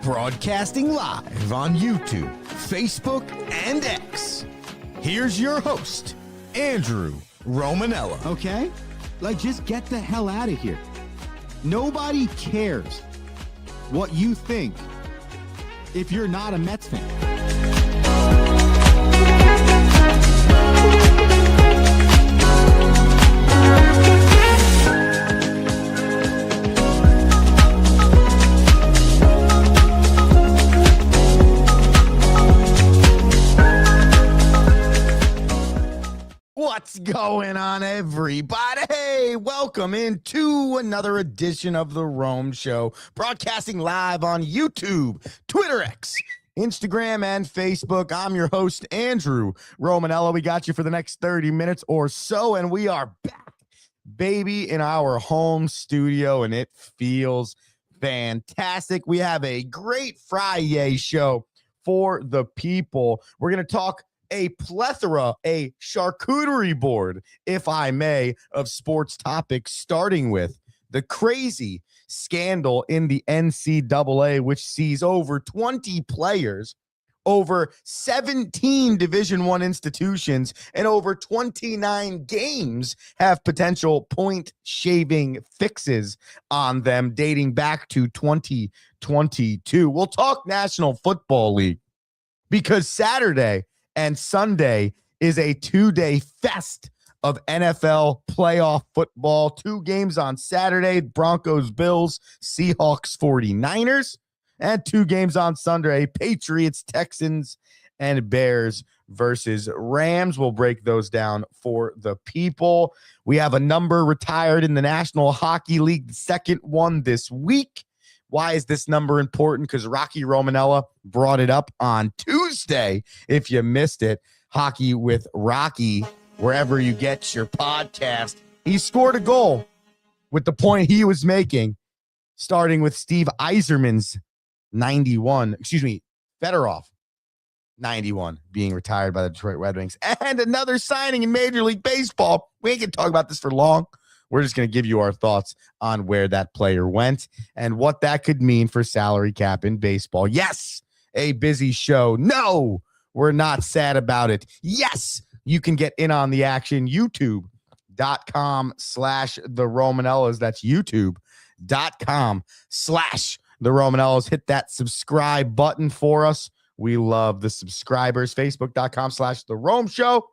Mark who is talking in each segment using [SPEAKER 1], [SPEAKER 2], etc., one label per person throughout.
[SPEAKER 1] Broadcasting live on YouTube, Facebook, and X. Here's your host, Andrew Romanella.
[SPEAKER 2] Okay? Like, just get the hell out of here. Nobody cares what you think if you're not a Mets fan.
[SPEAKER 1] What's going on, everybody? Hey, welcome into another edition of The Rome Show, broadcasting live on YouTube, Twitter X, Instagram, and Facebook. I'm your host, Andrew Romanella. We got you for the next 30 minutes or so, and we are back, baby, in our home studio, and it feels fantastic. We have a great Friday show for the people. We're going to talk a plethora, a charcuterie board, if I may, of sports topics, starting with the crazy scandal in the NCAA, which sees over 20 players, over 17 Division I institutions, and over 29 games have potential point shaving fixes on them dating back to 2022. We'll talk National Football League because Saturday and Sunday is a two-day fest of NFL playoff football. Two games on Saturday, Broncos, Bills, Seahawks, 49ers. And two games on Sunday, Patriots, Texans, and Bears versus Rams. We'll break those down for the people. We have a number retired in the National Hockey League, the second one this week. Why is this number important? Because Rocky Romanella brought it up on Tuesday. If you missed it, Hockey with Rocky, wherever you get your podcast. He scored a goal with the point he was making, starting with Steve Yzerman's 91, Fedorov 91 being retired by the Detroit Red Wings. And another signing in Major League Baseball. We ain't going to talk about this for long. We're just going to give you our thoughts on where that player went and what that could mean for salary cap in baseball. Yes, a busy show. No, we're not sad about it. Yes, you can get in on the action. YouTube.com/the Romanellas. That's YouTube.com/the Romanellas. Hit that subscribe button for us. We love the subscribers. Facebook.com/the Rome Show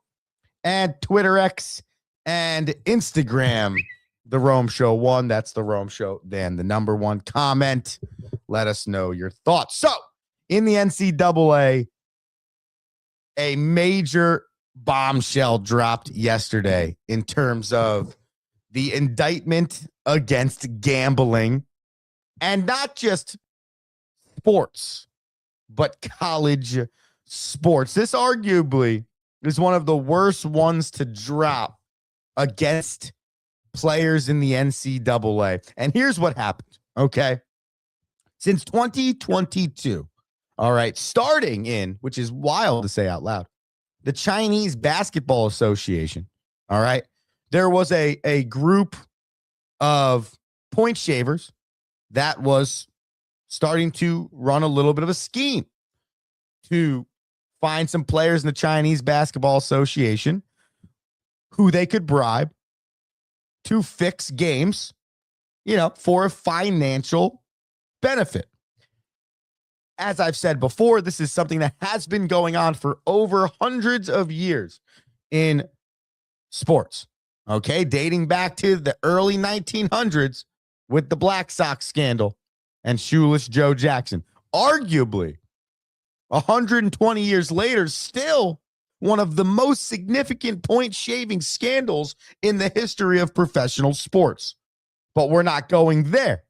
[SPEAKER 1] and Twitter X and Instagram, The Rome Show 1. That's The Rome Show. Then the number one comment. Let us know your thoughts. So, in the NCAA, a major bombshell dropped yesterday in terms of the indictment against gambling, and not just sports, but college sports. This arguably is one of the worst ones to drop against players in the NCAA. And here's what happened, okay? Since 2022, all right, starting in, which is wild to say out loud, the Chinese Basketball Association, all right, there was a group of point shavers that was starting to run a little bit of a scheme to find some players in the Chinese Basketball Association who they could bribe to fix games, for a financial benefit. As I've said before, this is something that has been going on for over hundreds of years in sports, okay? Dating back to the early 1900s with the Black Sox scandal and Shoeless Joe Jackson. Arguably, 120 years later, still one of the most significant point shaving scandals in the history of professional sports. But we're not going there.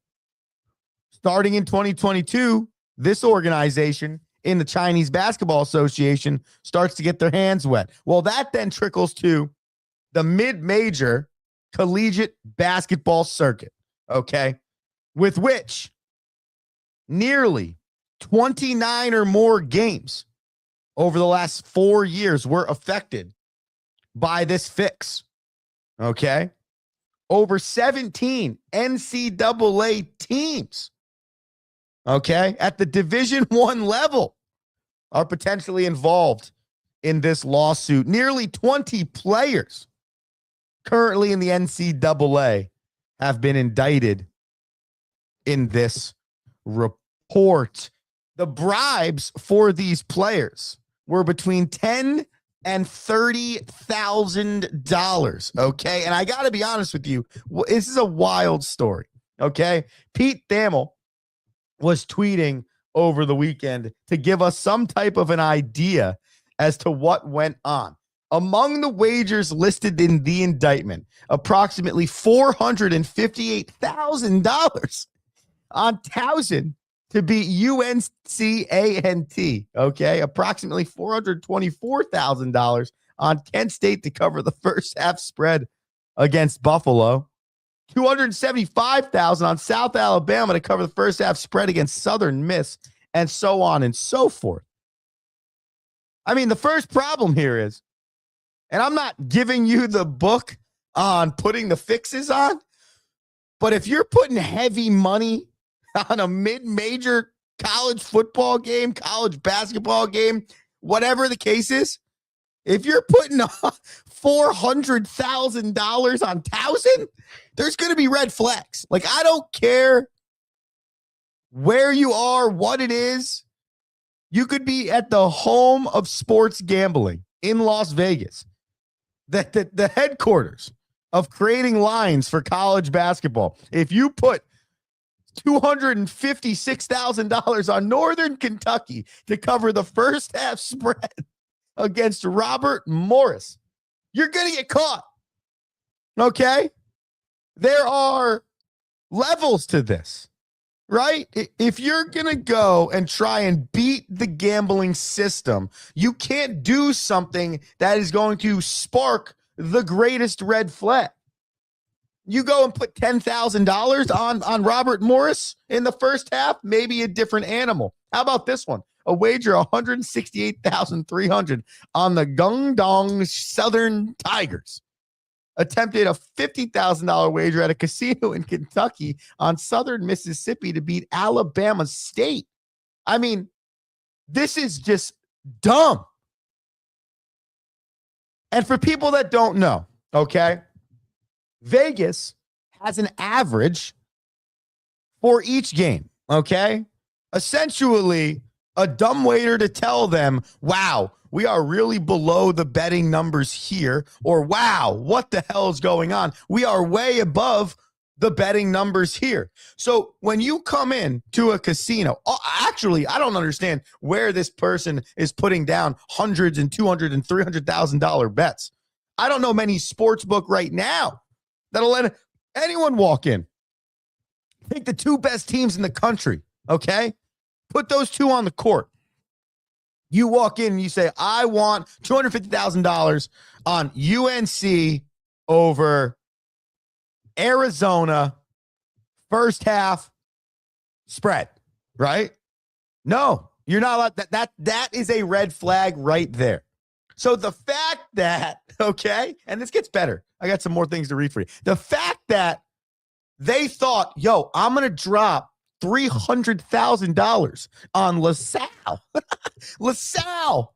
[SPEAKER 1] Starting in 2022, this organization in the Chinese Basketball Association starts to get their hands wet. Well, that then trickles to the mid-major collegiate basketball circuit, okay, with which nearly 29 or more games over the last 4 years were affected by this fix, okay? Over 17 NCAA teams okay, at the Division I level are potentially involved in this lawsuit. Nearly 20 players currently in the NCAA have been indicted in this report. The bribes for these players were between $10,000 and $30,000. Okay. And I got to be honest with you, this is a wild story. Okay. Pete Thamel was tweeting over the weekend to give us some type of an idea as to what went on. Among the wagers listed in the indictment, approximately $458,000 on Towson to beat UNCANT, okay? Approximately $424,000 on Kent State to cover the first half spread against Buffalo. $275,000 on South Alabama to cover the first half spread against Southern Miss, and so on and so forth. I mean, the first problem here is, and I'm not giving you the book on putting the fixes on, but if you're putting heavy money on a mid-major college football game, college basketball game, whatever the case is, if you're putting $400,000 on Towson, there's going to be red flags. Like, I don't care where you are, what it is. You could be at the home of sports gambling in Las Vegas, the headquarters of creating lines for college basketball. If you put $256,000 on Northern Kentucky to cover the first half spread against Robert Morris, you're going to get caught. Okay? There are levels to this, right? If you're going to go and try and beat the gambling system, you can't do something that is going to spark the greatest red flag. You go and put $10,000 on Robert Morris in the first half, maybe a different animal. How about this one? A wager $168,300 on the Guangdong Southern Tigers. Attempted a $50,000 wager at a casino in Kentucky on Southern Mississippi to beat Alabama State. I mean, this is just dumb. And for people that don't know, okay, Vegas has an average for each game, okay? Essentially, a dumb waiter to tell them, wow, we are really below the betting numbers here, or wow, what the hell is going on? We are way above the betting numbers here. So when you come in to a casino, actually, I don't understand where this person is putting down hundreds and $200,000 and $300,000 bets. I don't know many sports book right now that'll let anyone walk in. Pick the two best teams in the country, okay? Put those two on the court. You walk in and you say, I want $250,000 on UNC over Arizona first half spread, right? No, you're not allowed. That is a red flag right there. So the fact that, okay, and this gets better. I got some more things to read for you. The fact that they thought, yo, I'm going to drop $300,000 on LaSalle. LaSalle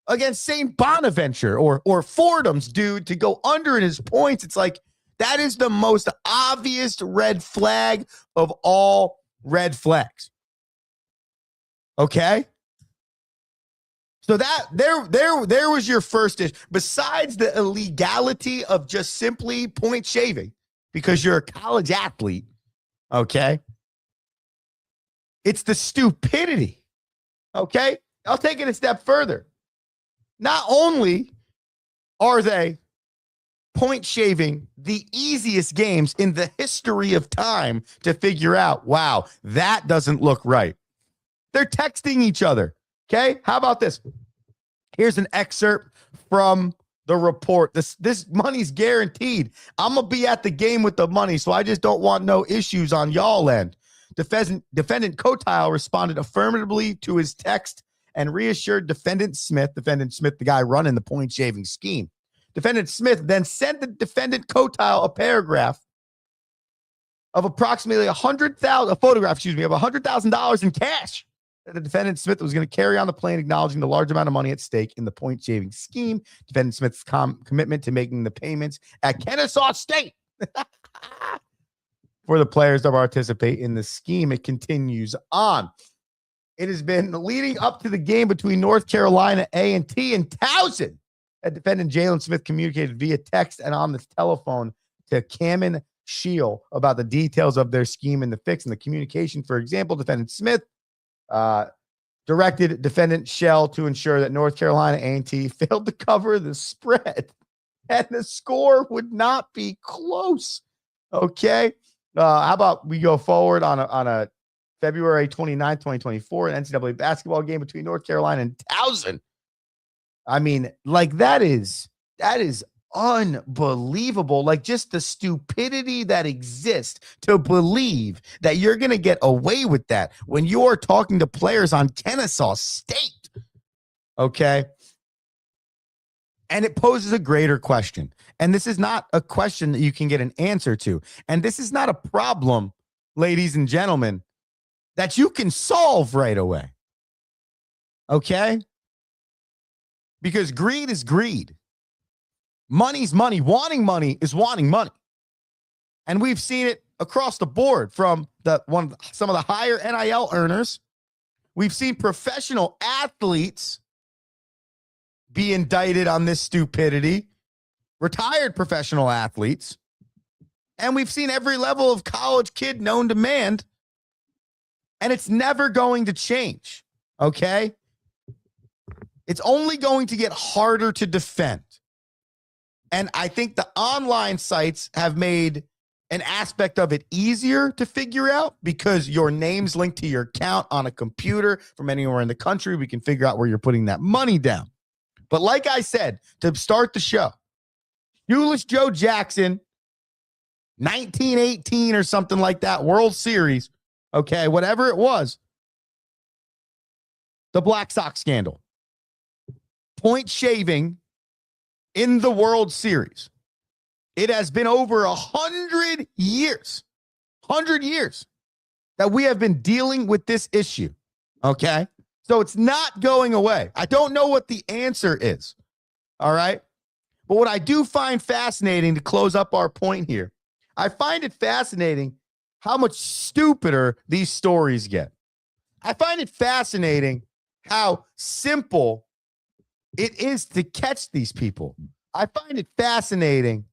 [SPEAKER 1] against St. Bonaventure or Fordham's dude to go under in his points. It's like, that is the most obvious red flag of all red flags. Okay? So that there was your first issue. Besides the illegality of just simply point shaving because you're a college athlete, okay? It's the stupidity, okay? I'll take it a step further. Not only are they point shaving the easiest games in the history of time to figure out, wow, that doesn't look right. They're texting each other, okay? How about this? Here's an excerpt from the report. This money's guaranteed. I'm going to be at the game with the money, so I just don't want no issues on y'all end. Defendant Kotile responded affirmatively to his text and reassured Defendant Smith, the guy running the point shaving scheme. Defendant Smith then sent the defendant Kotile a paragraph of approximately a photograph, of $100,000 in cash that the defendant Smith was going to carry on the plane, acknowledging the large amount of money at stake in the point shaving scheme. Defendant Smith's commitment to making the payments at Kennesaw State for the players to participate in the scheme. It continues on. It has been leading up to the game between North Carolina A&T and Towson. Defendant Jalen Smith communicated via text and on the telephone to Cameron Shield about the details of their scheme and the fix and the communication. For example, defendant Smith directed defendant Shell to ensure that North Carolina A&T failed to cover the spread and the score would not be close. Okay. How about we go forward on a February 29th, 2024, an NCAA basketball game between North Carolina and Towson. I mean, like that is unbelievable. Like just the stupidity that exists to believe that you're going to get away with that when you're talking to players on Kennesaw State. Okay. And it poses a greater question. And this is not a question that you can get an answer to. And this is not a problem, ladies and gentlemen, that you can solve right away. Okay? Because greed is greed. Money's money. Wanting money is wanting money. And we've seen it across the board from some of the higher NIL earners. We've seen professional athletes be indicted on this stupidity, retired professional athletes, and we've seen every level of college kid known to man, and it's never going to change, okay? It's only going to get harder to defend. And I think the online sites have made an aspect of it easier to figure out because your name's linked to your account on a computer from anywhere in the country. We can figure out where you're putting that money down. But like I said, to start the show, Shoeless Joe Jackson, 1918 or something like that, World Series, okay, whatever it was, the Black Sox scandal, point shaving in the World Series. It has been over 100 years that we have been dealing with this issue, okay? So it's not going away. I don't know what the answer is, all right? But what I do find fascinating to close up our point here, I find it fascinating how much stupider these stories get. I find it fascinating how simple it is to catch these people. I find it fascinating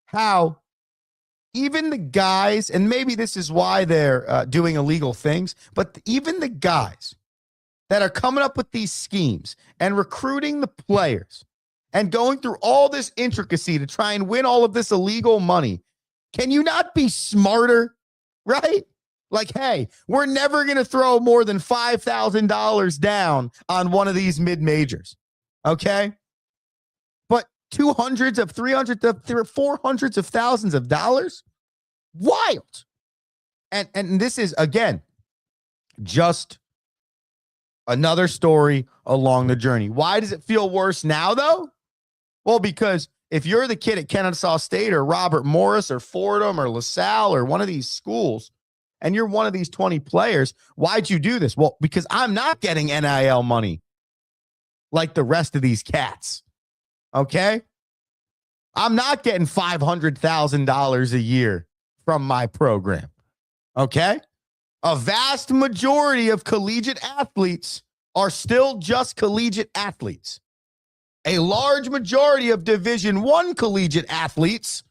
[SPEAKER 1] how even the guys, and maybe this is why they're doing illegal things, but even the guys that are coming up with these schemes and recruiting the players and going through all this intricacy to try and win all of this illegal money, can you not be smarter, right? Like, hey, we're never going to throw more than $5,000 down on one of these mid-majors, okay? But 200s of 300 of 400s of thousands of dollars? Wild. And this is, again, just another story along the journey. Why does it feel worse now, though? Well, because if you're the kid at Kennesaw State or Robert Morris or Fordham or LaSalle or one of these schools, and you're one of these 20 players, why'd you do this? Well, because I'm not getting NIL money like the rest of these cats, okay? I'm not getting $500,000 a year from my program, okay? A vast majority of collegiate athletes are still just collegiate athletes. A large majority of Division I collegiate athletes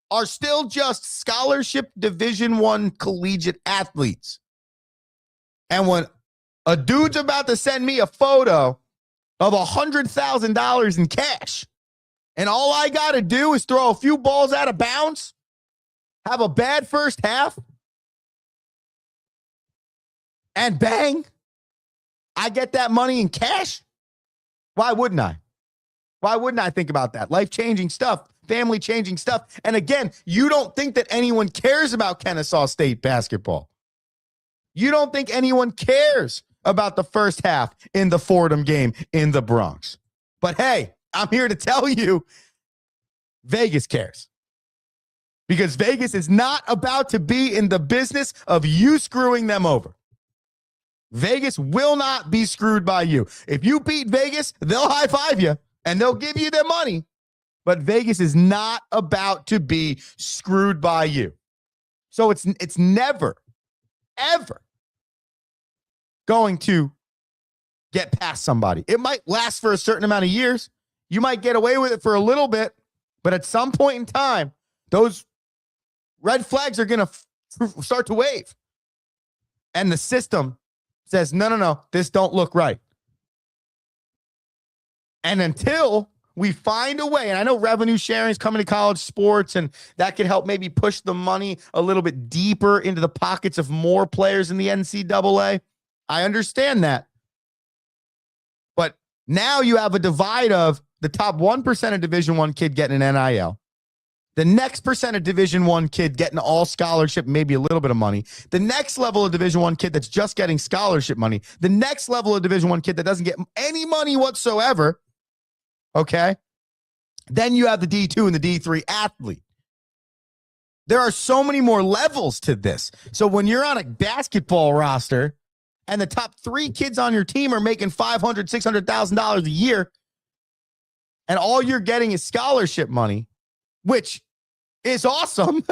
[SPEAKER 1] are still just scholarship Division I collegiate athletes. And when a dude's about to send me a photo of $100,000 in cash, and all I got to do is throw a few balls out of bounds, have a bad first half, and bang, I get that money in cash. Why wouldn't I? Why wouldn't I think about that? Life-changing stuff, family-changing stuff. And again, you don't think that anyone cares about Kennesaw State basketball. You don't think anyone cares about the first half in the Fordham game in the Bronx. But hey, I'm here to tell you, Vegas cares. because Vegas is not about to be in the business of you screwing them over. Vegas will not be screwed by you. If you beat Vegas, they'll high five you and they'll give you their money. But Vegas is not about to be screwed by you. So it's never, ever going to get past somebody. It might last for a certain amount of years. You might get away with it for a little bit, but at some point in time, those red flags are going to start to wave. And the system says, no, this don't look right. And until we find a way, and I know revenue sharing is coming to college sports, and that can help maybe push the money a little bit deeper into the pockets of more players in the NCAA. I understand that. But now you have a divide of the top 1% of Division I kid getting an NIL. The next percent of Division I kid getting all scholarship, maybe a little bit of money. The next level of Division I kid that's just getting scholarship money. The next level of Division I kid that doesn't get any money whatsoever. Okay? Then you have the D2 and the D3 athlete. There are so many more levels to this. So when you're on a basketball roster and the top 3 kids on your team are making $500,000, $600,000 a year, and all you're getting is scholarship money, which is awesome,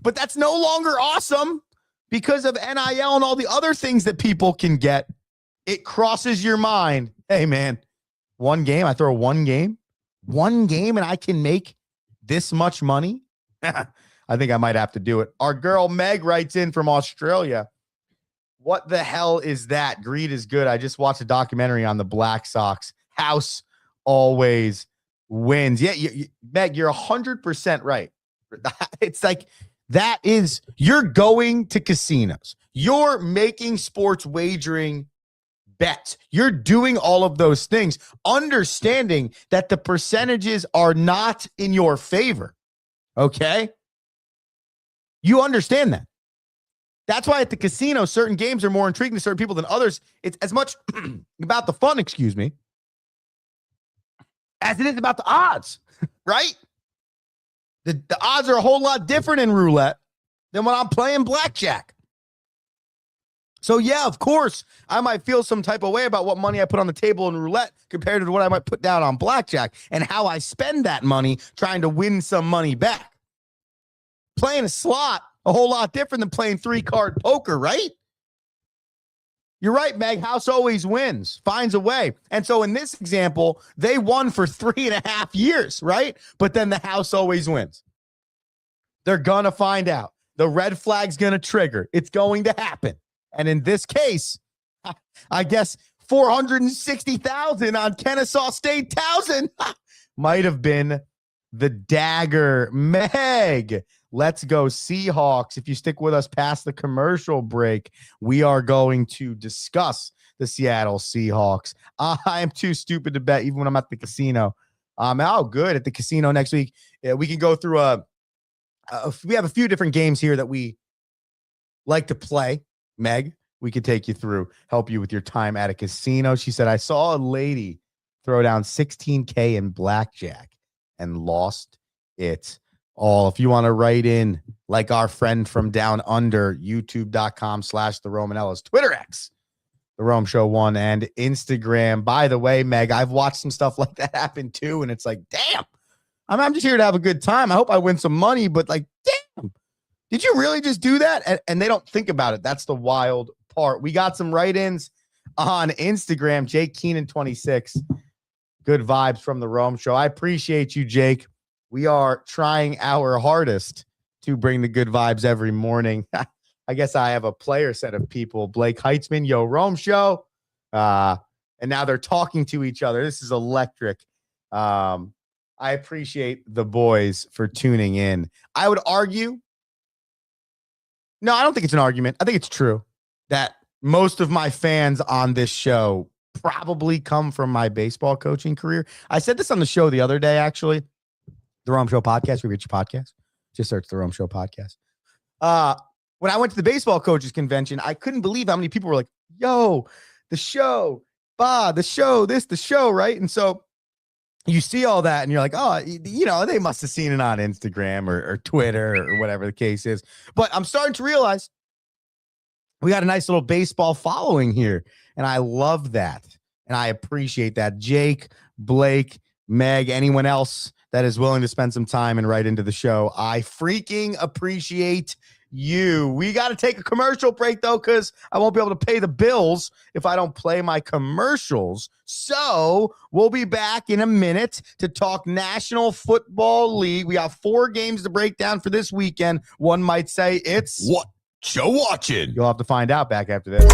[SPEAKER 1] but that's no longer awesome because of NIL and all the other things that people can get. It crosses your mind. Hey, man, one game, I throw one game, and I can make this much money. I think I might have to do it. Our girl Meg writes in from Australia. What the hell is that? Greed is good. I just watched a documentary on the Black Sox. House always wins. Yeah, Meg, you're 100% right. It's like that is, you're going to casinos. You're making sports wagering bets. You're doing all of those things, understanding that the percentages are not in your favor. Okay? You understand that. That's why at the casino, certain games are more intriguing to certain people than others. It's as much about the fun, as it is about the odds, right? The odds are a whole lot different in roulette than when I'm playing blackjack. So, yeah, of course, I might feel some type of way about what money I put on the table in roulette compared to what I might put down on blackjack and how I spend that money trying to win some money back. Playing a slot, a whole lot different than playing 3-card poker, right? You're right, Meg. House always wins, finds a way. And so in this example, they won for 3.5 years, right? But then the house always wins. They're going to find out. The red flag's going to trigger. It's going to happen. And in this case, I guess 460,000 on Kennesaw State Towson might have been the dagger. Meg, let's go Seahawks. If you stick with us past the commercial break, we are going to discuss the Seattle Seahawks. I am too stupid to bet even when I'm at the casino. Good at the casino next week. We can go through we have a few different games here that we like to play. Meg, we could take you through, help you with your time at a casino. She said, I saw a lady throw down $16K in blackjack and lost it all. If you want to write in like our friend from down under, youtube.com/the Romanellas, Twitter X, the Rome Show 1, and Instagram. By the way, Meg, I've watched some stuff like that happen too, and it's like, damn, I'm just here to have a good time. I hope I win some money, but like, damn, did you really just do that? And they don't think about it. That's the wild part. We got some write-ins on Instagram. Jake Keenan 26. Good vibes from the Rome Show. I appreciate you, Jake. We are trying our hardest to bring the good vibes every morning. I guess I have a player set of people. Blake Heitzman, yo, Rome Show. And now they're talking to each other. This is electric. I appreciate the boys for tuning in. I would argue, no, I don't think it's an argument. I think it's true that most of my fans on this show probably come from my baseball coaching career. I said this on the show the other day, actually. The Rome Show podcast. We reach your podcast. Just search the Rome Show podcast. When I went to the baseball coaches convention, I couldn't believe how many people were like, yo, the show, the show, the show, right? And so you see all that and you're like, oh, they must have seen it on Instagram or Twitter or whatever the case is. But I'm starting to realize we got a nice little baseball following here. And I love that. And I appreciate that. Jake, Blake, Meg, anyone else that is willing to spend some time and write into the show, I freaking appreciate you. We got to take a commercial break, though, because I won't be able to pay the bills if I don't play my commercials. So we'll be back in a minute to talk National Football League. We got 4 games to break down for this weekend. One might say it's
[SPEAKER 3] Whatcha watching.
[SPEAKER 1] You'll have to find out back after this.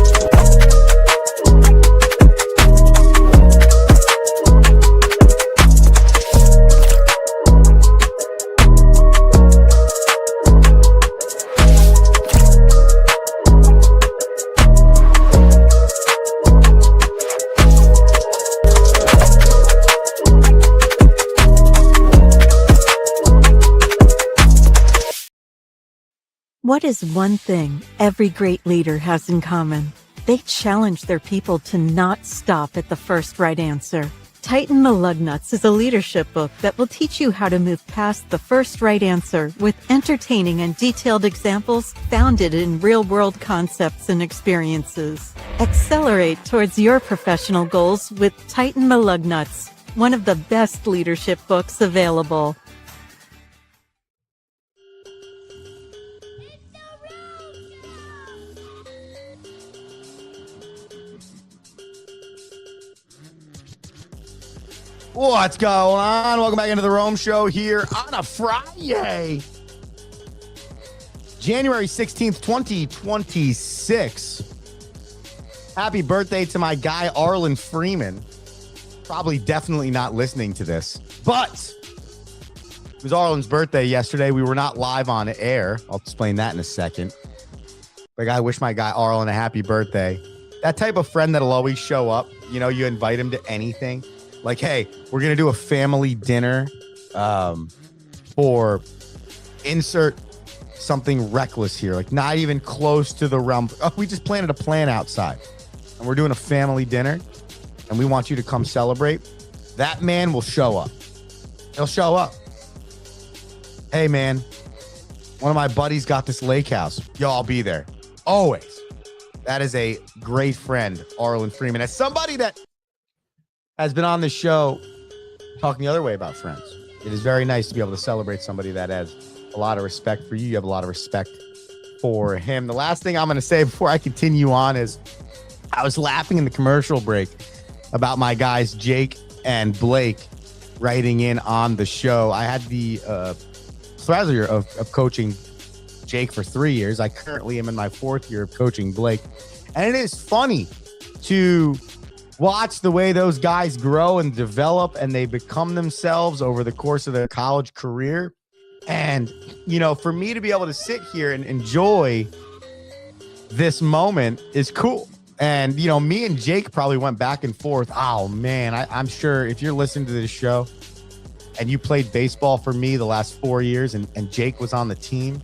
[SPEAKER 4] What is one thing every great leader has in common? They challenge their people to not stop at the first right answer. Tighten the Lug Nuts is a leadership book that will teach you how to move past the first right answer with entertaining and detailed examples founded in real-world concepts and experiences. Accelerate towards your professional goals with Tighten the Lug Nuts, one of the best leadership books available.
[SPEAKER 1] What's going on? Welcome back into the Rome Show here on a Friday, January 16th, 2026. Happy birthday to my guy, Arlen Freeman. Probably definitely not listening to this, but it was Arlen's birthday yesterday. We were not live on air. I'll explain that in a second. But I wish my guy Arlen a happy birthday. That type of friend that'll always show up. You know, you invite him to anything. Like, hey, we're going to do a family dinner for insert something reckless here. Like, not even close to the realm. Oh, we just planted a plant outside. And we're doing a family dinner. And we want you to come celebrate. That man will show up. He'll show up. Hey, man, one of my buddies got this lake house. Yo, I'll be there. Always. That is a great friend, Arlen Freeman. As somebody that has been on the show talking the other way about friends, it is very nice to be able to celebrate somebody that has a lot of respect for you. You have a lot of respect for him. The last thing I'm going to say before I continue on is I was laughing in the commercial break about my guys, Jake and Blake, writing in on the show. I had the pleasure of coaching Jake for 3 years. I currently am in my 4th year of coaching Blake. And it is funny to watch the way those guys grow and develop and they become themselves over the course of their college career. And, you know, for me to be able to sit here and enjoy this moment is cool. And, you know, me and Jake probably went back and forth. Oh, man, I'm sure if you're listening to this show and you played baseball for me the last 4 years and Jake was on the team,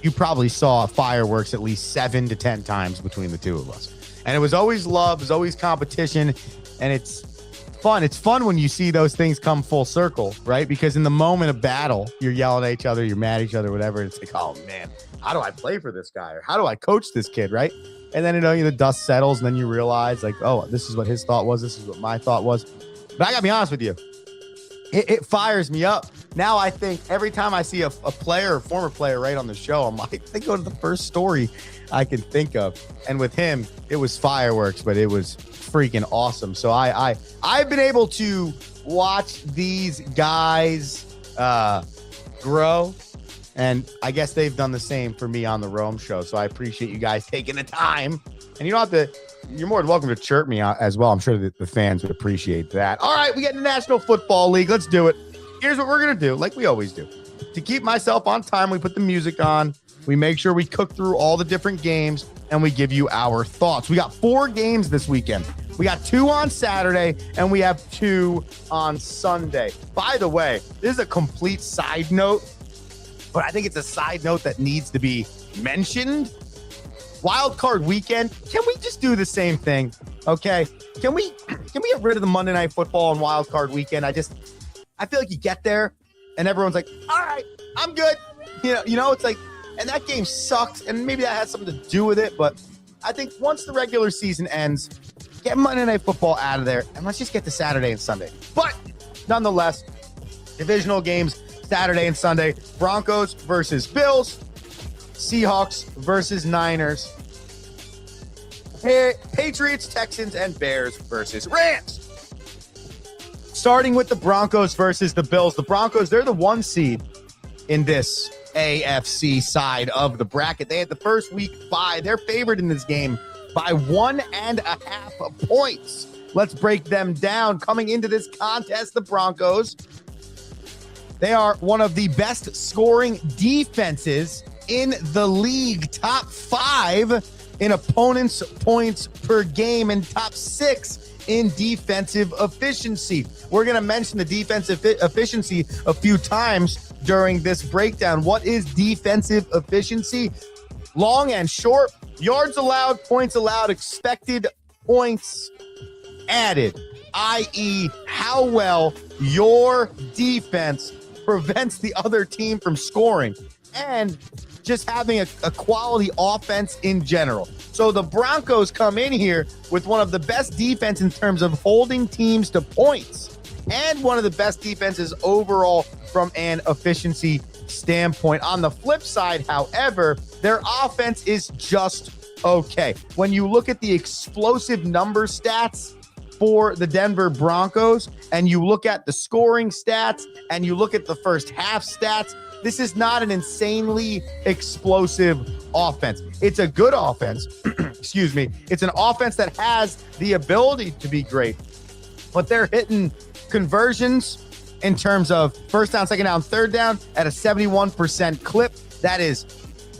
[SPEAKER 1] you probably saw fireworks at least 7 to 10 times between the two of us. And it was always love, it was always competition, and it's fun. It's fun when you see those things come full circle, right? Because in the moment of battle, you're yelling at each other, you're mad at each other, whatever. And it's like, oh, man, how do I play for this guy? Or how do I coach this kid, right? And then, you know, the dust settles, and then you realize, like, oh, this is what his thought was. This is what my thought was. But I got to be honest with you. It fires me up. Now I think every time I see a player or former player right on the show, I'm like, they go to the first story I can think of. And with him, it was fireworks, but it was freaking awesome. So I've been able to watch these guys grow. And I guess they've done the same for me on the Rome Show. So I appreciate you guys taking the time. And you don't have to, you're more than welcome to chirp me out as well. I'm sure that the fans would appreciate that. All right, we get the National Football League. Let's do it. Here's what we're going to do, like we always do. To keep myself on time, we put the music on. We make sure we cook through all the different games, and we give you our thoughts. We got 4 games this weekend. We got 2 on Saturday, and we have 2 on Sunday. By the way, this is a complete side note, but I think it's a side note that needs to be mentioned. Wild card weekend, can we just do the same thing? Okay. Can we get rid of the Monday Night Football and Wild Card Weekend? I feel like you get there and everyone's like, all right, I'm good. It's like, and that game sucks, and maybe that has something to do with it, but I think once the regular season ends, get Monday Night Football out of there, and let's just get to Saturday and Sunday. But nonetheless, divisional games, Saturday and Sunday. Broncos versus Bills. Seahawks versus Niners. Patriots, Texans, and Bears versus Rams. Starting with the Broncos versus the Bills. The Broncos, they're the 1 seed in this AFC side of the bracket. They had the first week bye. They're favored in this game by 1.5 points. Let's break them down. Coming into this contest, the Broncos, they are one of the best scoring defenses in the league. Top 5 in opponents' points per game and top 6 in defensive efficiency. We're going to mention the defensive efficiency a few times during this breakdown. What is defensive efficiency? Long and short, yards allowed, points allowed, expected points added, i.e. how well your defense prevents the other team from scoring, and just having a quality offense in general. So the Broncos come in here with one of the best defense in terms of holding teams to points and one of the best defenses overall from an efficiency standpoint. On the flip side, however, their offense is just okay. When you look at the explosive number stats for the Denver Broncos and you look at the scoring stats and you look at the first half stats, this is not an insanely explosive offense. It's a good offense. Excuse me. It's an offense that has the ability to be great, but they're hitting conversions in terms of first down, second down, third down at a 71% clip. That is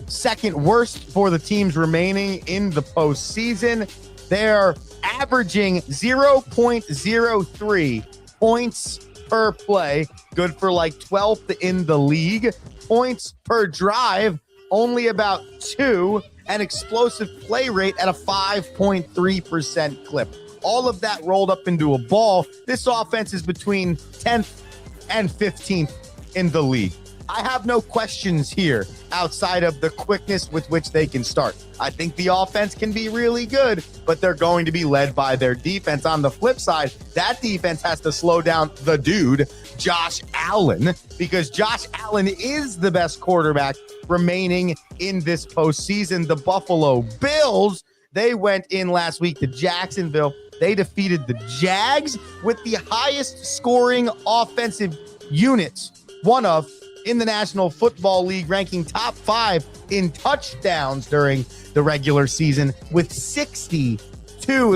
[SPEAKER 1] second worst for the teams remaining in the postseason. They're averaging 0.03 points per play, good for like 12th in the league. Points per drive, only about 2, and explosive play rate at a 5.3% clip. All of that rolled up into a ball. This offense is between 10th and 15th in the league. I have no questions here outside of the quickness with which they can start. I think the offense can be really good, but they're going to be led by their defense. On the flip side, that defense has to slow down the dude, Josh Allen, because Josh Allen is the best quarterback remaining in this postseason. The Buffalo Bills, they went in last week to Jacksonville. They defeated the Jags with the highest scoring offensive units, one of in the National Football League, ranking top 5 in touchdowns during the regular season with 62.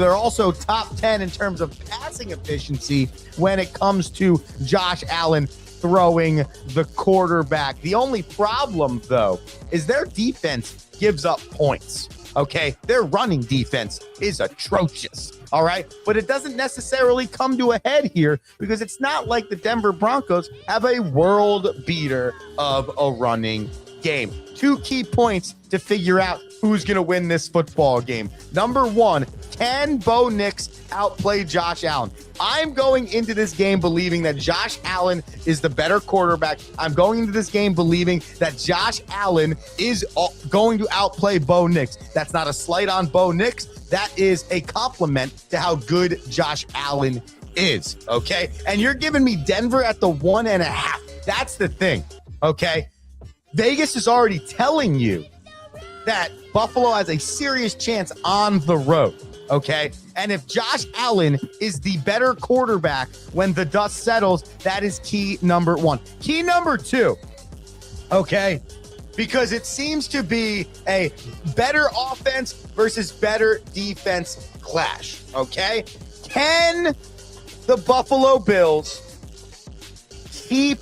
[SPEAKER 1] They're also top 10 in terms of passing efficiency when it comes to Josh Allen throwing the quarterback. The only problem, though, is their defense gives up points. Okay, their running defense is atrocious. All right, but it doesn't necessarily come to a head here because it's not like the Denver Broncos have a world beater of a running game. 2 key points to figure out who's going to win this football game. Number 1, can Bo Nix outplay Josh Allen? I'm going into this game believing that Josh Allen is the better quarterback. I'm going into this game believing that Josh Allen is going to outplay Bo Nix. That's not a slight on Bo Nix. That is a compliment to how good Josh Allen is, okay? And you're giving me Denver at the 1.5. That's the thing, okay? Vegas is already telling you that Buffalo has a serious chance on the road, okay? And if Josh Allen is the better quarterback when the dust settles, that is key number 1. Key number 2, okay? Because it seems to be a better offense versus better defense clash, okay? Can the Buffalo Bills keep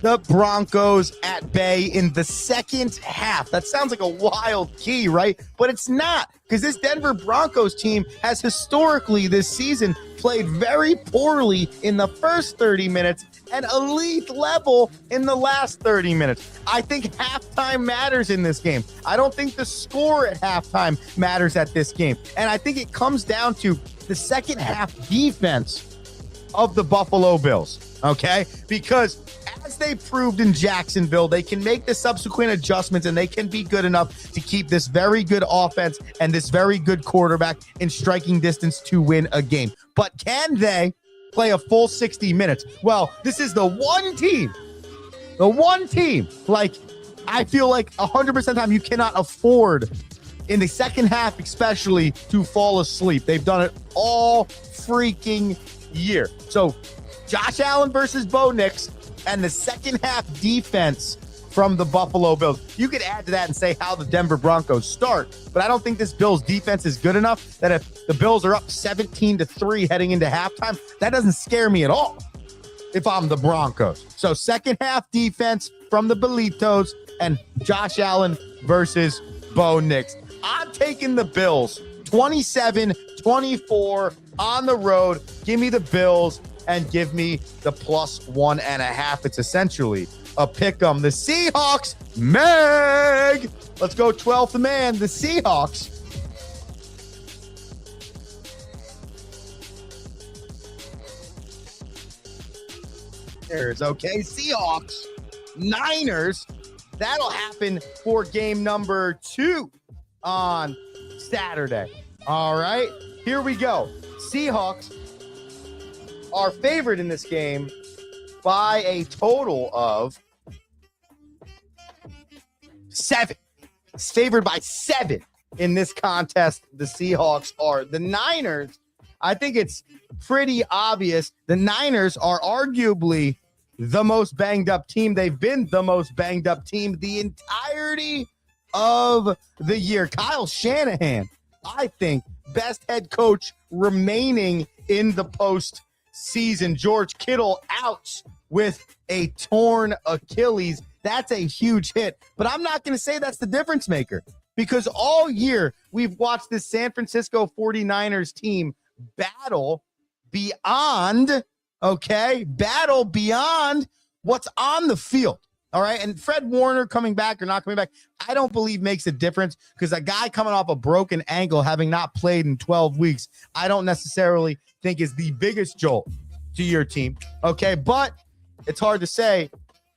[SPEAKER 1] the Broncos at bay in the second half? That sounds like a wild key, right? But it's not, because this Denver Broncos team has historically this season played very poorly in the first 30 minutes an elite level in the last 30 minutes. I think halftime matters in this game. I don't think the score at halftime matters at this game. And I think it comes down to the second half defense of the Buffalo Bills, okay? Because as they proved in Jacksonville, they can make the subsequent adjustments and they can be good enough to keep this very good offense and this very good quarterback in striking distance to win a game. But can they play a full 60 minutes? Well, this is the one team, like, I feel like 100% of the time you cannot afford in the second half, especially, to fall asleep. They've done it all freaking year. So Josh Allen versus Bo Nix and the second half defense from the Buffalo Bills. You could add to that and say how the Denver Broncos start, but I don't think this Bills defense is good enough that if the Bills are up 17-3 heading into halftime, that doesn't scare me at all if I'm the Broncos. So second half defense from the Belitos and Josh Allen versus Bo Nix. I'm taking the Bills 27-24 on the road. Give me the Bills and give me the +1.5. It's essentially a pick 'em. The Seahawks, Meg. Let's go 12th man, the Seahawks. There's okay. Seahawks, Niners. That'll happen for game number 2 on Saturday. All right, here we go. Seahawks are favored in this game by a total of 7. It's favored by 7 in this contest. The Seahawks are. The Niners, I think it's pretty obvious. The Niners are arguably the most banged up team. They've been the most banged up team the entirety of the year. Kyle Shanahan, I think, best head coach remaining in the postseason. George Kittle out with a torn Achilles. That's a huge hit. But I'm not going to say that's the difference maker, because all year we've watched this San Francisco 49ers team battle beyond what's on the field. All right. And Fred Warner coming back or not coming back, I don't believe makes a difference, because a guy coming off a broken ankle, having not played in 12 weeks, I don't necessarily think is the biggest jolt to your team. Okay. But it's hard to say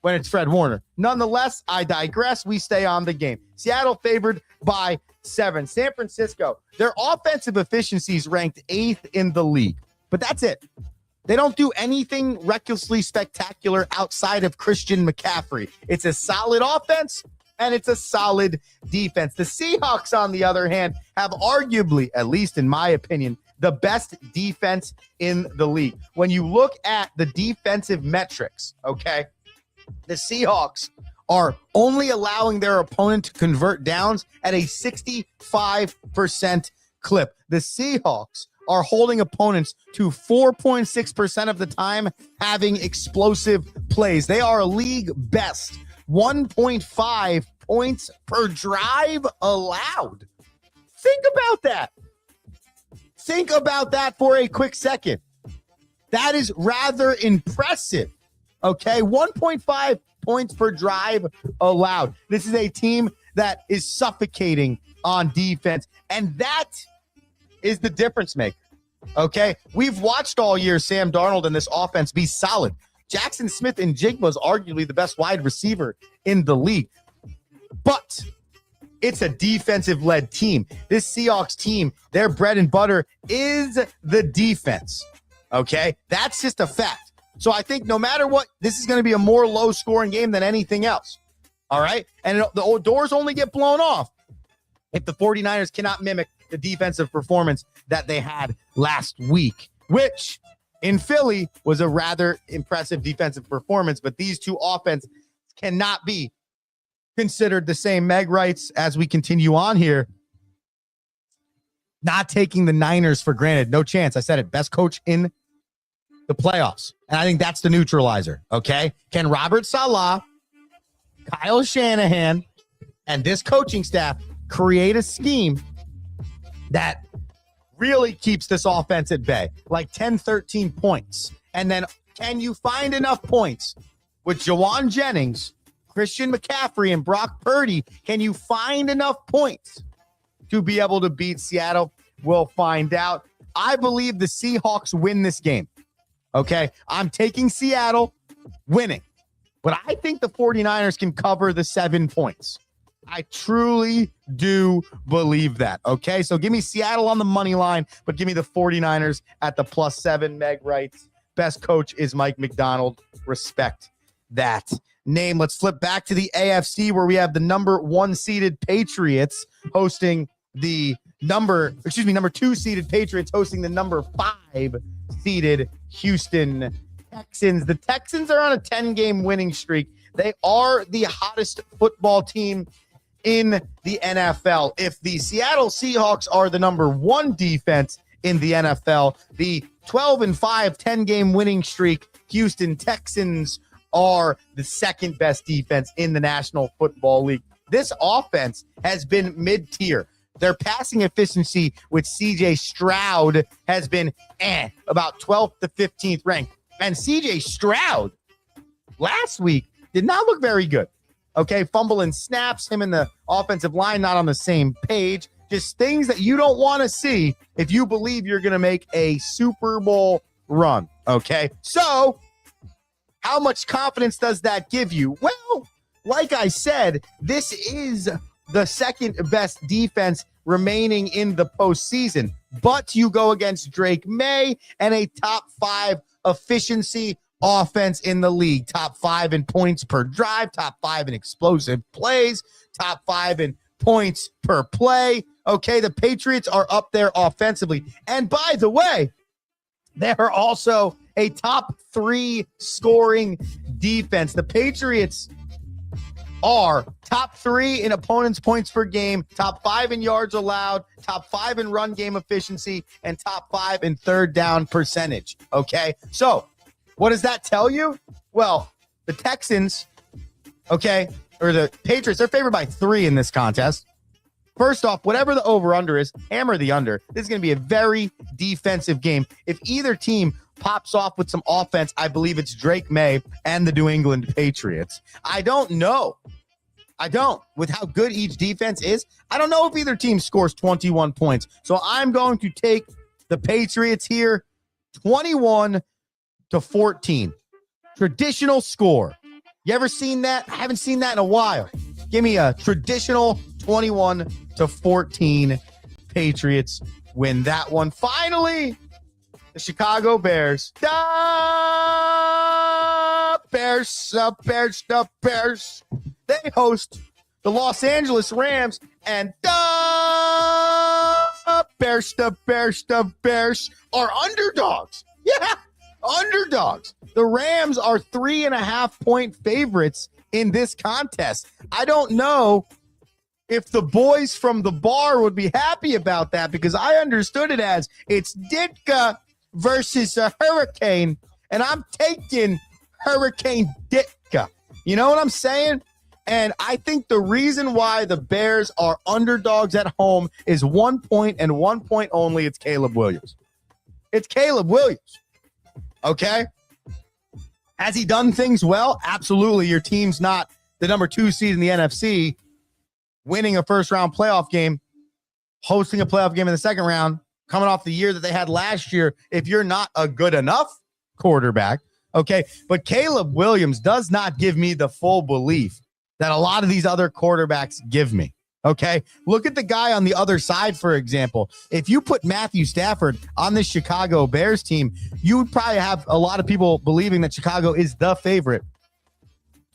[SPEAKER 1] when it's Fred Warner. Nonetheless, I digress. We stay on the game. Seattle favored by 7. San Francisco, their offensive efficiency is ranked 8th in the league, but that's it. They don't do anything recklessly spectacular outside of Christian McCaffrey. It's a solid offense and it's a solid defense. The Seahawks, on the other hand, have arguably, at least in my opinion, the best defense in the league. When you look at the defensive metrics, okay, the Seahawks are only allowing their opponent to convert downs at a 65% clip. The Seahawks are holding opponents to 4.6% of the time having explosive plays. They are a league best 1.5 points per drive allowed. Think about that. Think about that for a quick second. That is rather impressive. Okay, 1.5 points per drive allowed. This is a team that is suffocating on defense, and that is the difference maker. Okay, we've watched all year Sam Darnold and this offense be solid. Jackson Smith and Jigba is arguably the best wide receiver in the league, but it's a defensive-led team. This Seahawks team, their bread and butter is the defense. Okay, that's just a fact. So I think no matter what, this is going to be a more low-scoring game than anything else. All right, and the doors only get blown off if the 49ers cannot mimic the defensive performance that they had last week, which in Philly was a rather impressive defensive performance. But these two offenses cannot be considered the same. Meg writes, as we continue on here, not taking the Niners for granted. No chance. I said it. Best coach in the playoffs. And I think that's the neutralizer. Okay. Can Robert Saleh, Kyle Shanahan, and this coaching staff create a scheme that really keeps this offense at bay, like 10, 13 points, and then Can you find enough points with Jawan Jennings, Christian McCaffrey, and Brock Purdy? Can you find enough points to be able to beat Seattle? We'll find out. I believe the Seahawks win this game. Okay, I'm taking Seattle winning, but I think the 49ers can cover the 7 points. I truly do believe that. Okay, so give me Seattle on the money line, but give me the 49ers at the +7. Meg writes, best coach is Mike McDonald. Respect that name. Let's flip back to the AFC where we have the number 1 seeded Patriots hosting the number 2 seeded Patriots hosting the number 5 seeded Houston Texans. The Texans are on a 10-game winning streak. They are the hottest football team in the NFL. If the Seattle Seahawks are the number 1 defense in the NFL, the 12-5 10-game winning streak Houston Texans are the second best defense in the National Football League. This offense has been mid-tier. Their passing efficiency with CJ Stroud has been about 12th to 15th ranked. And CJ Stroud last week did not look very good. Okay, fumbling snaps, him and the offensive line not on the same page. Just things that you don't want to see if you believe you're going to make a Super Bowl run. Okay, so how much confidence does that give you? Well, like I said, this is the second best defense remaining in the postseason. But you go against Drake May and a top 5 efficiency offense in the league. Top 5 in points per drive, top 5 in explosive plays, top 5 in points per play. Okay, the Patriots are up there offensively. And by the way, they're also a top 3 scoring defense. The Patriots are top 3 in opponents' points per game, top 5 in yards allowed, top 5 in run game efficiency, and top 5 in third down percentage. Okay, so what does that tell you? Well, the Texans, okay, or the Patriots, they're favored by 3 in this contest. First off, whatever the over-under is, hammer the under. This is going to be a very defensive game. If either team pops off with some offense, I believe it's Drake May and the New England Patriots. I don't know. With how good each defense is, I don't know if either team scores 21 points. So I'm going to take the Patriots here, 21-14. Traditional score. You ever seen that? I haven't seen that in a while. Give me a traditional 21-14. Patriots win that one. Finally, the Chicago Bears. The Bears. They host the Los Angeles Rams, and the Bears are underdogs. Yeah, underdogs. The Rams are 3.5-point favorites in this contest. I don't know if the boys from the bar would be happy about that, because I understood it as it's Ditka versus a Hurricane, and I'm taking Hurricane Ditka. You know what I'm saying? And I think the reason why the Bears are underdogs at home is 1 point and 1 point only. It's Caleb Williams. It's Caleb Williams. Okay? Has he done things well? Absolutely. Your team's not the number 2 seed in the NFC, winning a first-round playoff game, hosting a playoff game in the second round, coming off the year that they had last year, if you're not a good enough quarterback. Okay? But Caleb Williams does not give me the full belief that a lot of these other quarterbacks give me. Okay, look at the guy on the other side, for example. If you put Matthew Stafford on the Chicago Bears team, you would probably have a lot of people believing that Chicago is the favorite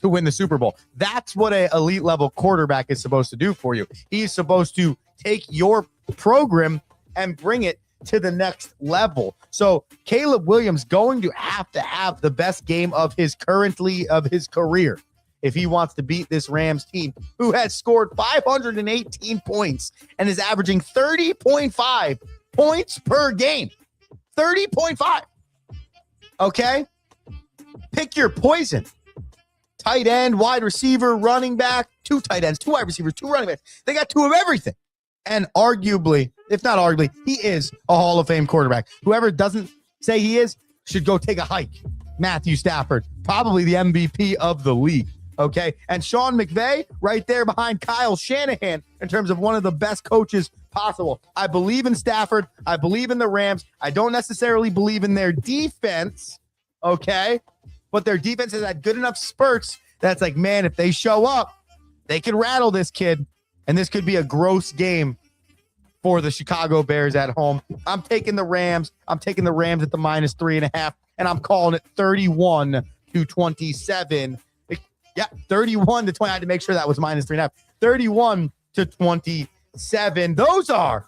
[SPEAKER 1] to win the Super Bowl. That's what an elite level quarterback is supposed to do for you. He's supposed to take your program and bring it to the next level. So Caleb Williams going to have the best game of his career if he wants to beat this Rams team, who has scored 518 points and is averaging 30.5 points per game. 30.5. Okay? Pick your poison. Tight end, wide receiver, running back, 2 tight ends, 2 wide receivers, 2 running backs. They got 2 of everything. And arguably, if not arguably, he is a Hall of Fame quarterback. Whoever doesn't say he is should go take a hike Matthew Stafford, probably the MVP of the league. Okay. And Sean McVay right there behind Kyle Shanahan in terms of one of the best coaches possible. I believe in Stafford. I believe in the Rams. I don't necessarily believe in their defense. Okay. But their defense has had good enough spurts that's like, man, if they show up, they can rattle this kid. And this could be a gross game for the Chicago Bears at home. I'm taking the Rams. I'm taking the Rams at the -3.5, and I'm calling it 31-27. Yeah, 31-20. I had to make sure that was -3.5. 31-27. Those are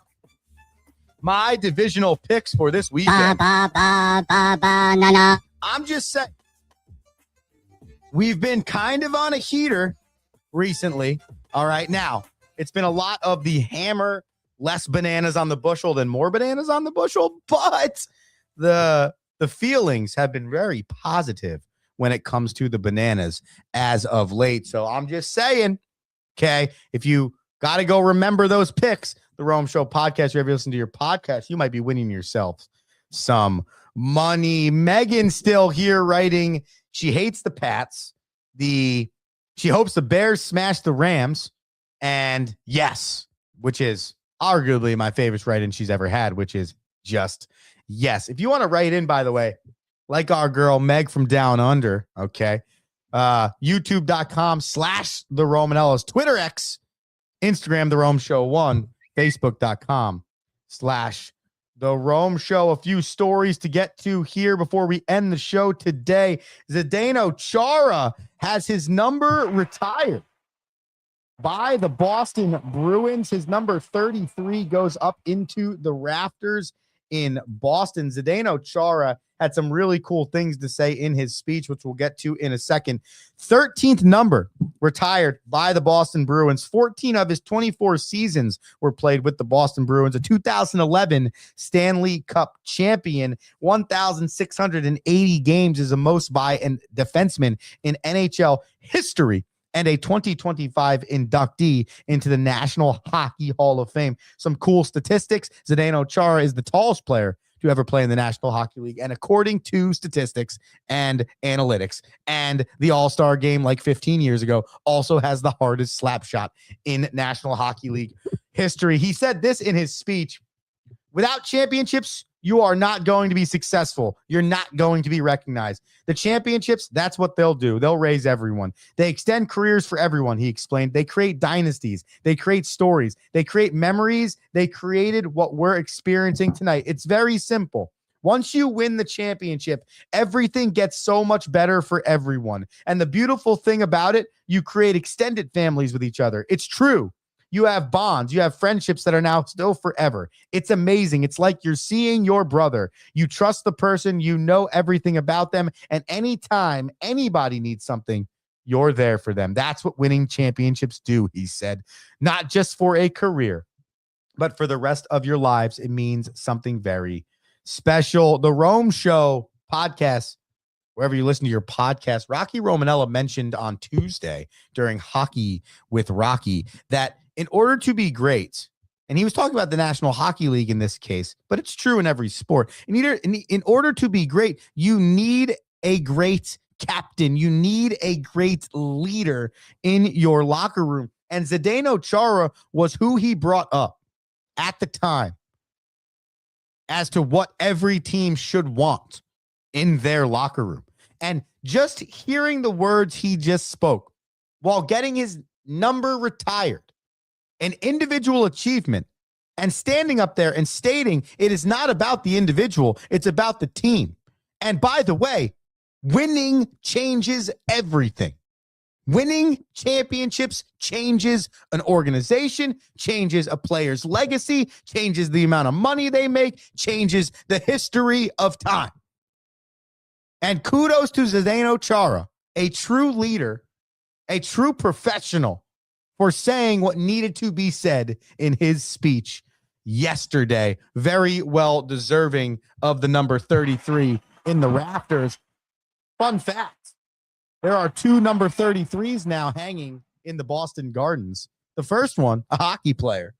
[SPEAKER 1] my divisional picks for this weekend. I'm just saying, we've been kind of on a heater recently. All right, now it's been a lot of the hammer, less bananas on the bushel than more bananas on the bushel, but the feelings have been very positive when it comes to the bananas as of late. So I'm just saying, okay, if you got to go remember those picks, the Rome Show podcast, if you ever listen to your podcast, you might be winning yourself some money. Megan's still here writing. She hates the Pats. She hopes the Bears smash the Rams. And yes, which is arguably my favorite write-in she's ever had, which is just yes. If you want to write in, by the way, like our girl Meg from Down Under, okay, youtube.com/the Romanellas, Twitter X, Instagram, the Rome Show 1, facebook.com/the Rome Show. A few stories to get to here before we end the show today. Zdeno Chara has his number retired by the Boston Bruins. His number 33 goes up into the rafters in Boston. Zdeno Chara had some really cool things to say in his speech, which we'll get to in a second. 13th number retired by the Boston Bruins. 14 of his 24 seasons were played with the Boston Bruins. A 2011 Stanley Cup champion. 1,680 games is the most by a defenseman in NHL history, and a 2025 inductee into the National Hockey Hall of Fame. Some cool statistics. Zdeno Chara is the tallest player to ever play in the National Hockey League. And according to statistics and analytics and the All-Star game like 15 years ago, also has the hardest slap shot in National Hockey League history. He said this in his speech: without championships, you are not going to be successful. You're not going to be recognized. The championships, that's what they'll do. They'll raise everyone. They extend careers for everyone, he explained. They create dynasties. They create stories. They create memories. They created what we're experiencing tonight. It's very simple. Once you win the championship, everything gets so much better for everyone. And the beautiful thing about it, you create extended families with each other. It's true. You have bonds, you have friendships that are now still forever. It's amazing. It's like you're seeing your brother. You trust the person, you know everything about them, and anytime anybody needs something, you're there for them. That's what winning championships do, he said. Not just for a career, but for the rest of your lives. It means something very special. The Rome Show podcast, wherever you listen to your podcast, Rocky Romanella mentioned on Tuesday during Hockey with Rocky that in order to be great, and he was talking about the National Hockey League in this case, but it's true in every sport. In order to be great, you need a great captain. You need a great leader in your locker room. And Zdeno Chara was who he brought up at the time as to what every team should want in their locker room. And just hearing the words he just spoke while getting his number retired, an individual achievement, and standing up there and stating it is not about the individual, it's about the team. And by the way, winning changes everything. Winning championships changes an organization, changes a player's legacy, changes the amount of money they make, changes the history of time. And kudos to Zdeno Chara, a true leader, a true professional, for saying what needed to be said in his speech yesterday. Very well deserving of the number 33 in the rafters. Fun fact, there are two number 33s now hanging in the Boston Gardens. The first one, a hockey player,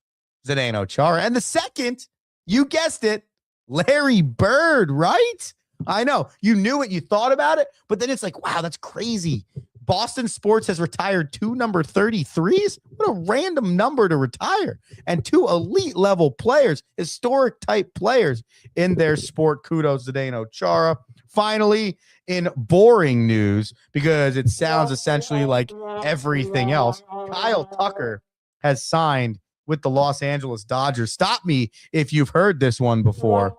[SPEAKER 1] Zdeno Chara. And the second, you guessed it, Larry Bird, right? I know. You knew it. You thought about it. But then it's like, wow, that's crazy. Boston Sports has retired 2 number 33s. What a random number to retire. And 2 elite level players, historic type players in their sport. Kudos to Dano Chara. Finally, in boring news, because it sounds essentially like everything else, Kyle Tucker has signed with the Los Angeles Dodgers. Stop me if you've heard this one before.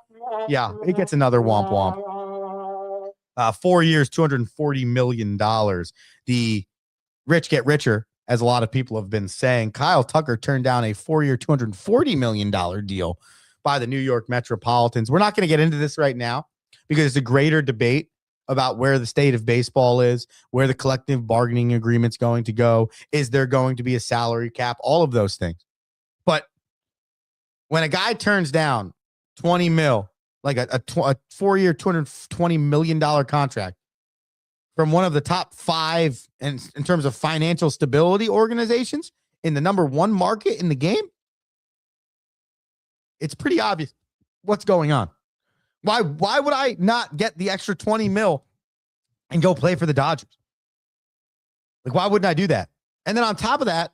[SPEAKER 1] Yeah, it gets another womp womp. 4 years, $240 million. The rich get richer, as a lot of people have been saying. Kyle Tucker turned down a 4-year, $240 million deal by the New York Metropolitans. We're not going to get into this right now because it's a greater debate about where the state of baseball is, where the collective bargaining agreement's going to go. Is there going to be a salary cap? All of those things. But when a guy turns down 20 mil, like a 4-year, $220 million contract from one of the top 5 in terms of financial stability organizations in the number 1 market in the game, it's pretty obvious what's going on. Why would I not get the extra 20 mil and go play for the Dodgers? Like, why wouldn't I do that? And then on top of that,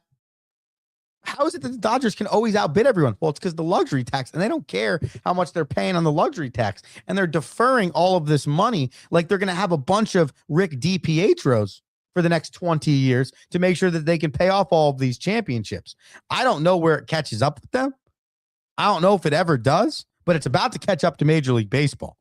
[SPEAKER 1] how is it that the Dodgers can always outbid everyone? Well, it's because the luxury tax, and they don't care how much they're paying on the luxury tax. And they're deferring all of this money like they're going to have a bunch of Rick DiPietros for the next 20 years to make sure that they can pay off all of these championships. I don't know where it catches up with them. I don't know if it ever does, but it's about to catch up to Major League Baseball,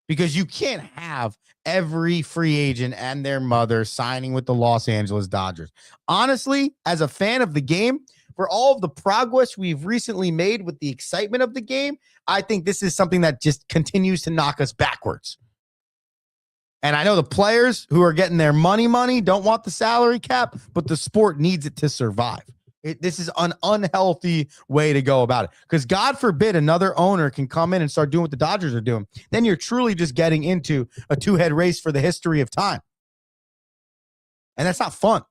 [SPEAKER 1] because you can't have every free agent and their mother signing with the Los Angeles Dodgers. Honestly, as a fan of the game, for all of the progress we've recently made with the excitement of the game, I think this is something that just continues to knock us backwards. And I know the players who are getting their money don't want the salary cap, but the sport needs it to survive. This is an unhealthy way to go about it, because God forbid another owner can come in and start doing what the Dodgers are doing. Then you're truly just getting into a 2-head race for the history of time. And that's not fun.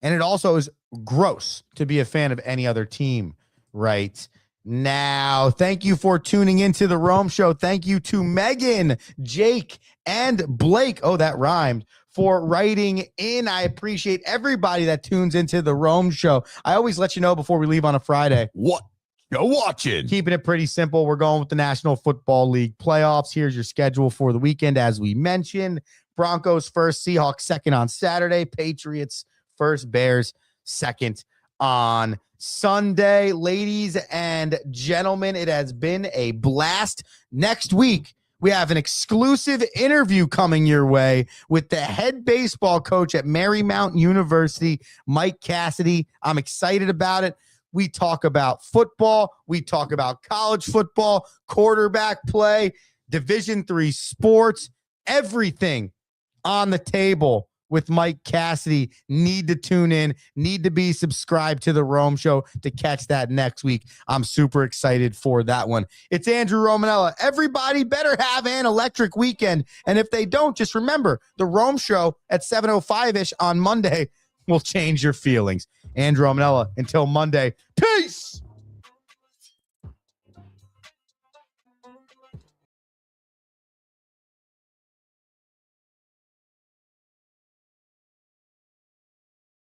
[SPEAKER 1] And it also is gross to be a fan of any other team right now. Thank you for tuning into the Rome Show. Thank you to Megan, Jake, and Blake. Oh, that rhymed. For writing in. I appreciate everybody that tunes into the Rome Show. I always let you know before we leave on a Friday.
[SPEAKER 3] What you watching?
[SPEAKER 1] Keeping it pretty simple. We're going with the National Football League playoffs. Here's your schedule for the weekend. As we mentioned, Broncos first, Seahawks second on Saturday, Patriots first, Bears second on Sunday. Ladies and gentlemen, it has been a blast. Next week, we have an exclusive interview coming your way with the head baseball coach at Marymount University, Mike Cassidy. I'm excited about it. We talk about football. We talk about college football, quarterback play, Division III sports, everything on the table with Mike Cassidy. Need to tune in, need to be subscribed to the Rome Show to catch that next week. I'm super excited for that one. It's Andrew Romanella. Everybody better have an electric weekend. And if they don't, just remember the Rome Show at 7:05-ish on Monday will change your feelings. Andrew Romanella, until Monday. Peace.